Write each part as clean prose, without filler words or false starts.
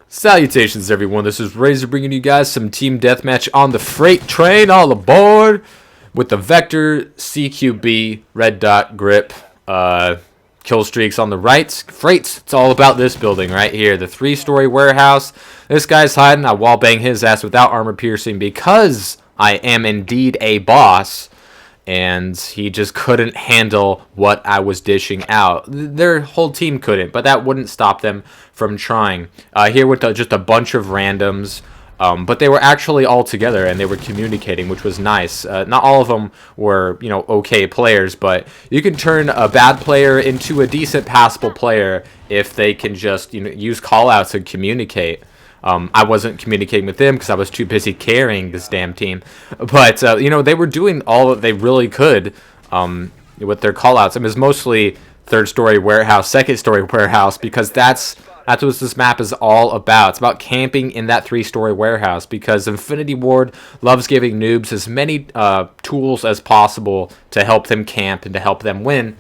Salutations, everyone. This is Razor bringing you guys some team deathmatch on the freight train. All aboard with the Vector CQB red dot grip. Kill streaks on the right. Freights. It's all about this building right here. The 3-story warehouse. This guy's hiding. I wallbang his ass without armor piercing because I am indeed a boss. And he just couldn't handle what I was dishing out. Their whole team couldn't, but that wouldn't stop them from trying. Here with just a bunch of randoms, but they were actually all together and they were communicating, which was nice. Not all of them were, okay players, but you can turn a bad player into a decent, passable player if they can just, use callouts and communicate. I wasn't communicating with them because I was too busy carrying this damn team. But, they were doing all that they really could with their callouts. It was mostly third-story warehouse, second-story warehouse, because that's what this map is all about. It's about camping in that 3-story warehouse because Infinity Ward loves giving noobs as many tools as possible to help them camp and to help them win.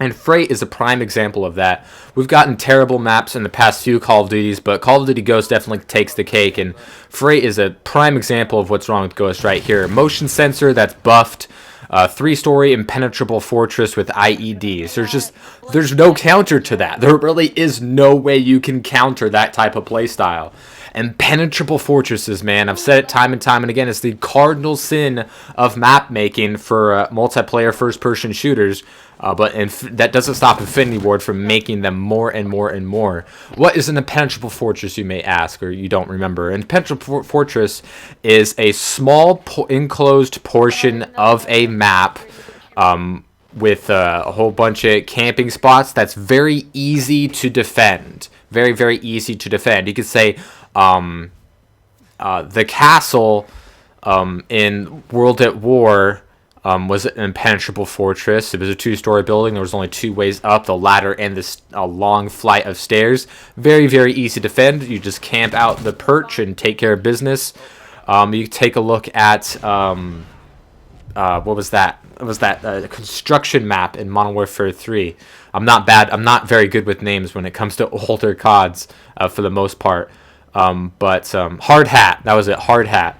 And Freight is a prime example of that. We've gotten terrible maps in the past few Call of Duties, but Call of Duty Ghost definitely takes the cake, and Freight is a prime example of what's wrong with Ghost right here. Motion sensor that's buffed, 3-story impenetrable fortress with IEDs. There's no counter to that. There really is no way you can counter that type of playstyle. Impenetrable fortresses, man. I've said it time and time and again. It's the cardinal sin of map making for multiplayer first-person shooters. But that doesn't stop Infinity Ward from making them more and more and more. What is an impenetrable fortress, you may ask, or you don't remember? An impenetrable fortress is a small enclosed portion of a map with a whole bunch of camping spots that's very easy to defend. Very, very easy to defend. You could say the castle in World at War was an impenetrable fortress. It was a 2-story building. There was only 2 ways up, the ladder and this long flight of stairs. Very, very easy to defend. You just camp out the perch and take care of business. You take a look at, what was that? It was that construction map in Modern Warfare 3. I'm not very good with names when it comes to older CODs for the most part. But Hard Hat, that was it, Hard Hat.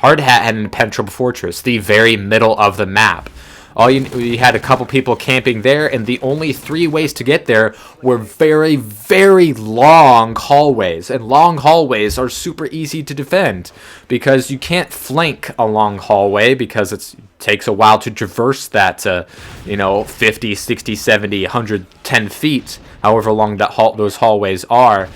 Hard Hat had an impenetrable fortress, the very middle of the map. You had a couple people camping there, and the only 3 ways to get there were very, very long hallways. And long hallways are super easy to defend because you can't flank a long hallway because it takes a while to traverse that, 50, 60, 70, 110 feet, however long those hallways are.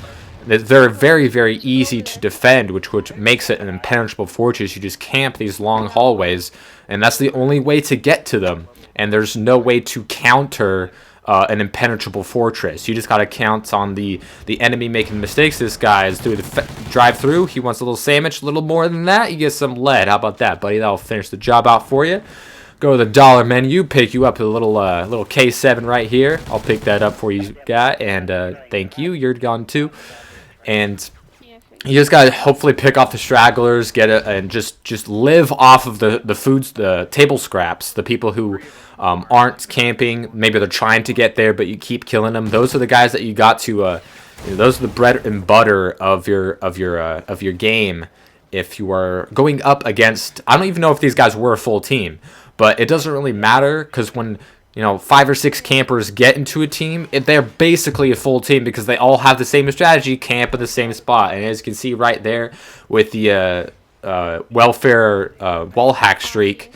They're very, very easy to defend, which makes it an impenetrable fortress. You just camp these long hallways, and that's the only way to get to them. And there's no way to counter an impenetrable fortress. You just got to count on the enemy making mistakes. This guy is doing the drive-through. He wants a little sandwich, a little more than that. You get some lead. How about that, buddy? That'll finish the job out for you. Go to the dollar menu, pick you up a little K7 right here. I'll pick that up for you, guy, and thank you. You're gone too. And you just gotta hopefully pick off the stragglers, and just live off of the foods, the table scraps. The people who aren't camping, maybe they're trying to get there, but you keep killing them. Those are the guys that you got to. Those are the bread and butter of your game. If you are going up against, I don't even know if these guys were a full team, but it doesn't really matter because when 5 or 6 campers get into a team, they're basically a full team because they all have the same strategy, camp in the same spot. And as you can see right there with the welfare wall hack streak,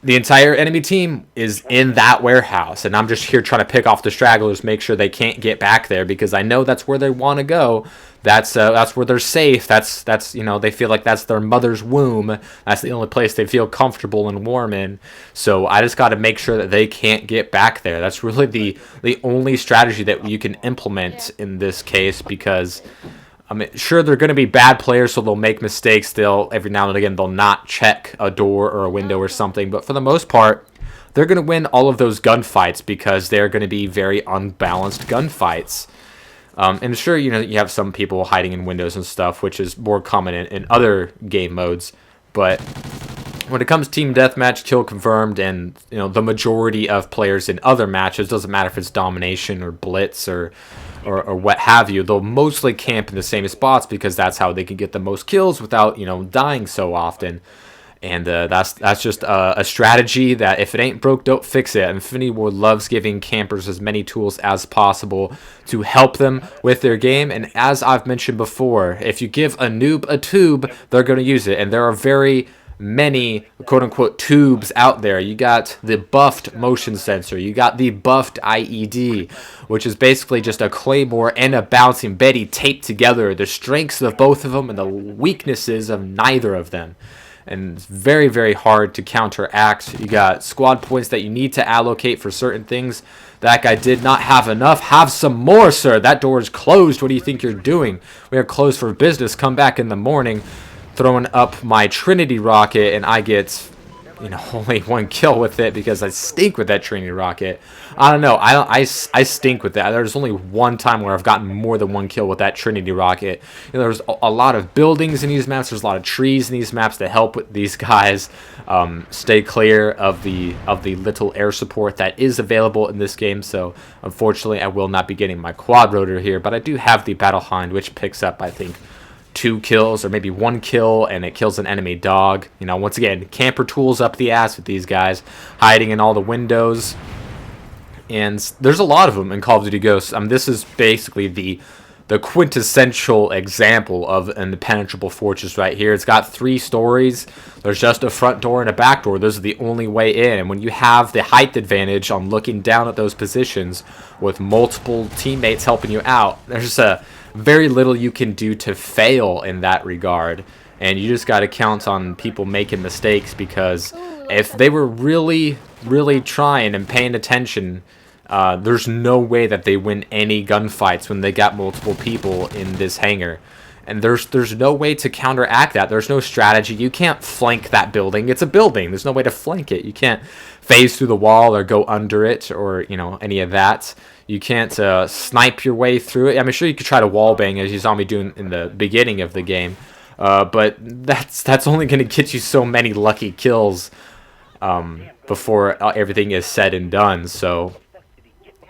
the entire enemy team is in that warehouse. And I'm just here trying to pick off the stragglers, make sure they can't get back there because I know that's where they want to go. That's where they're safe. That's they feel like that's their mother's womb. That's the only place they feel comfortable and warm in. So I just got to make sure that they can't get back there. That's really the only strategy that you can implement in this case because sure they're going to be bad players, so they'll make mistakes. They'll every now and again they'll not check a door or a window or something, but for the most part, they're going to win all of those gunfights because they're going to be very unbalanced gunfights. And sure, you have some people hiding in windows and stuff, which is more common in other game modes. But when it comes to team deathmatch, kill confirmed, and the majority of players in other matches, doesn't matter if it's domination or blitz or or what have you, they'll mostly camp in the same spots because that's how they can get the most kills without, dying so often. And that's just a strategy that if it ain't broke, don't fix it. Infinity Ward loves giving campers as many tools as possible to help them with their game. And as I've mentioned before, if you give a noob a tube, they're going to use it. And there are very many quote-unquote tubes out there. You got the buffed motion sensor. You got the buffed IED, which is basically just a claymore and a bouncing Betty taped together. The strengths of both of them and the weaknesses of neither of them. And it's very, very hard to counteract. You got squad points that you need to allocate for certain things. That guy did not have enough. Have some more, sir. That door is closed. What do you think you're doing? We are closed for business. Come back in the morning. Throwing up my Trinity rocket, and I get, only one kill with it because I stink with that Trinity rocket. I don't know. I stink with that. There's only one time where I've gotten more than one kill with that Trinity rocket. There's a lot of buildings in these maps. There's a lot of trees in these maps to help with these guys stay clear of the little air support that is available in this game. So unfortunately, I will not be getting my quad rotor here, but I do have the Battle Hind, which picks up, I think, 2 kills or maybe 1 kill, and it kills an enemy dog. Once again, camper tools up the ass with these guys, hiding in all the windows. And there's a lot of them in Call of Duty Ghosts. This is basically the quintessential example of an impenetrable fortress right here. It's got 3 stories. There's just a front door and a back door. Those are the only way in. And when you have the height advantage on looking down at those positions with multiple teammates helping you out, there's very little you can do to fail in that regard. And you just got to count on people making mistakes, because if they were really, really trying and paying attention, there's no way that they win any gunfights when they got multiple people in this hangar. And there's no way to counteract that. There's no strategy. You can't flank that building. It's a building. There's no way to flank it. You can't phase through the wall or go under it or, any of that. You can't snipe your way through it. I'm sure you could try to wallbang, as you saw me doing in the beginning of the game. But that's only going to get you so many lucky kills before everything is said and done. So,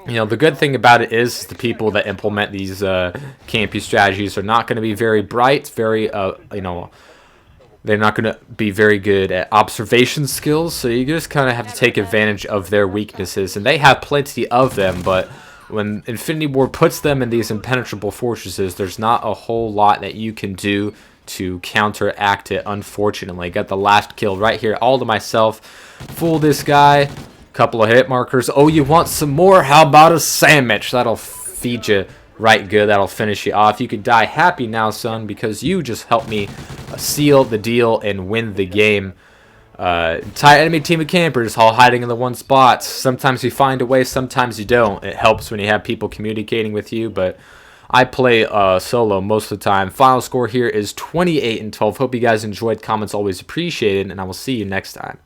the good thing about it is the people that implement these campy strategies are not going to be very bright, very, they're not going to be very good at observation skills. So you just kind of have to take advantage of their weaknesses. And they have plenty of them, but when Infinity Ward puts them in these impenetrable fortresses, there's not a whole lot that you can do to counteract it, unfortunately. Got the last kill right here, all to myself. Fool this guy. Couple of hit markers. Oh, you want some more? How about a sandwich? That'll feed you right good. That'll finish you off. You can die happy now, son, because you just helped me seal the deal and win the game. Entire enemy team of campers all hiding in the one spot. Sometimes you find a way, sometimes you don't. It helps when you have people communicating with you, but I play solo most of the time. Final score here is 28-12. Hope you guys enjoyed. Comments always appreciated, and I will see you next time.